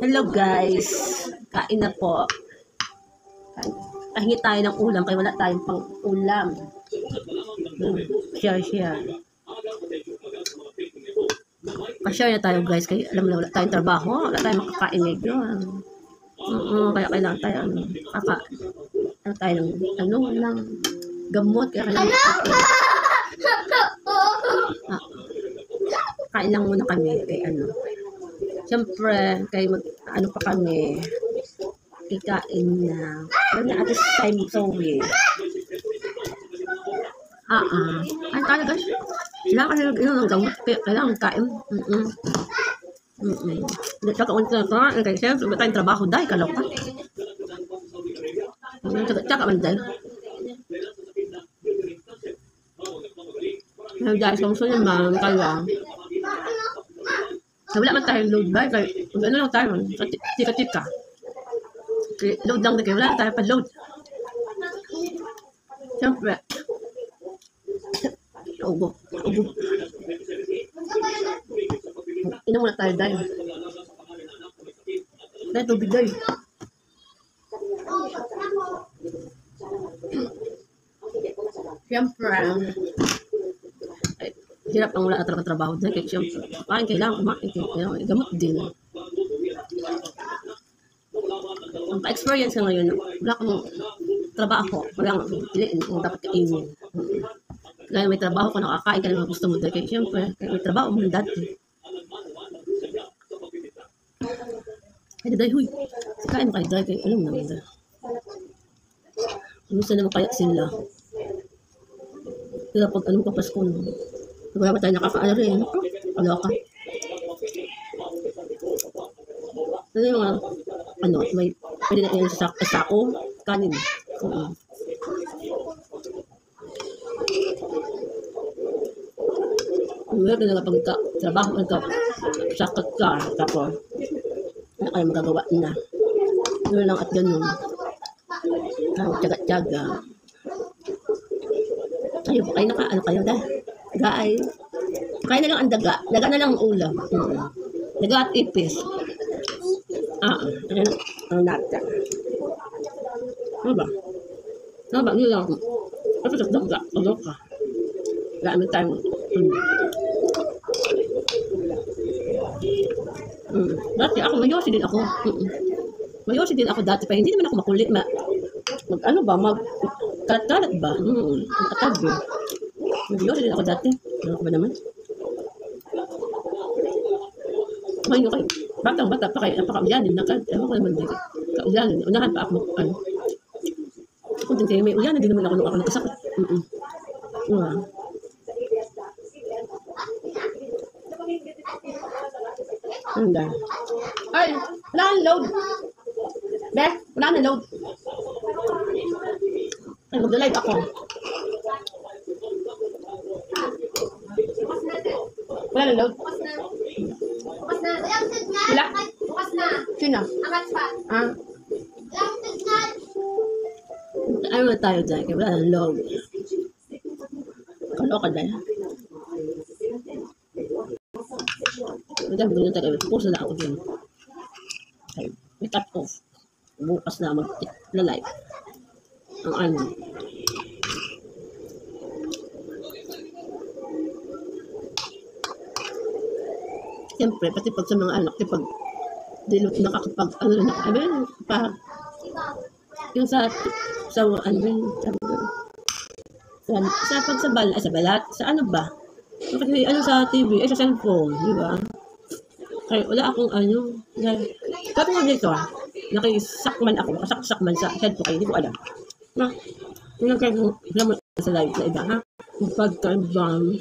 Hello guys, kain na po. Pahingi tayo ng ulam kaya wala tayong pang ulam. Share. Pa-share na tayo guys, kaya alam na wala tayong trabaho, wala tayong makakain ngayon. Kaya kailangan tayo tayo ng gamot, kaya kailangan kain lang muna kami kay siyempre kay pa kami ikain na pero at this time sorry ay talaga kailangan kasi ng gamot kailangan kain hindi ka kaunti na kaya siyempre ba tayong trabaho dahil kalaw ka tsaka man dahil dahil songso naman kaya wala man tayong load ba? Kaya ano lang tayo, tika-tika. Load lang na kayo, wala tayo pa-load. Siyempre. Ubo. Inom muna tayo dahil. Dahil tubig dahil. Siyempre. Hirap ang wala na talaga trabaho dahil kaya siyempre. Kailangan kumain, kailangan gamot din. Ang pa-experience nga ngayon, wala kang trabaho, wala kang piliin kung dapat kainin. Kaya may trabaho ko, nakakain ka naman gusto mo dahil kaya siyempre, may trabaho mo dati. Kaya dahil, huy, kain mo kayo dahil kaya alam naman dahil. Ano naman kaya sila? Kaya pag anong kapasko naman. Wala ba tayo nakakaano rin? Ano ka? Ano yung may pwede na yung sako, kanin. Meron na pagka-trabaho, sakot ka, tapos na kayo magagawa na. Yun lang at ganun. Tiyaga-tiyaga. Kayo kayo dahil? Daga kaya na lang ang daga na lang ang ulam. Daga at ipis. Ayan ang nata. Ano ba? Yun lang. Kasi sa daga, ano ka? Gamit tayo. Dati ako, mayosi din ako. Mayosi din ako dati, pa hindi naman ako makulit. Magkalat ba? Magkatabi. Mayosi din ako dati. Ano ba naman? Ngayon kayo, batang-bata pa kayo, napaka-uyanin na ewan ko naman din. Ka-uyanin, unahan pa ako kung din kayo may uyanin, din naman ako nung ako nagkasakit. Handa. Ay, wala kang load. Be, wala kang load. Ay, mag-live ako. Wala kang load. Bukas na. Wala? Bukas na. Sino? Angat pa. Ano na tayo dyan? Kaya wala ng load. Kaloka dyan. Magandang tayo. Puso na ako dyan. Okay. May cut off. Bukas na mag-live. Ang ano. Siyempre, pati pag sa mga anak, pag dilot nakakapag, yung sa pag sa balat, sa ano ba? Kasi sa TV, sa cellphone, di ba? Kaya wala akong sabi nga dito nakisakman ako, nakasakman sa cellphone, kaya hindi ko alam. Yung kayo, alam mo sa live na iba, ha? Pagka-bang,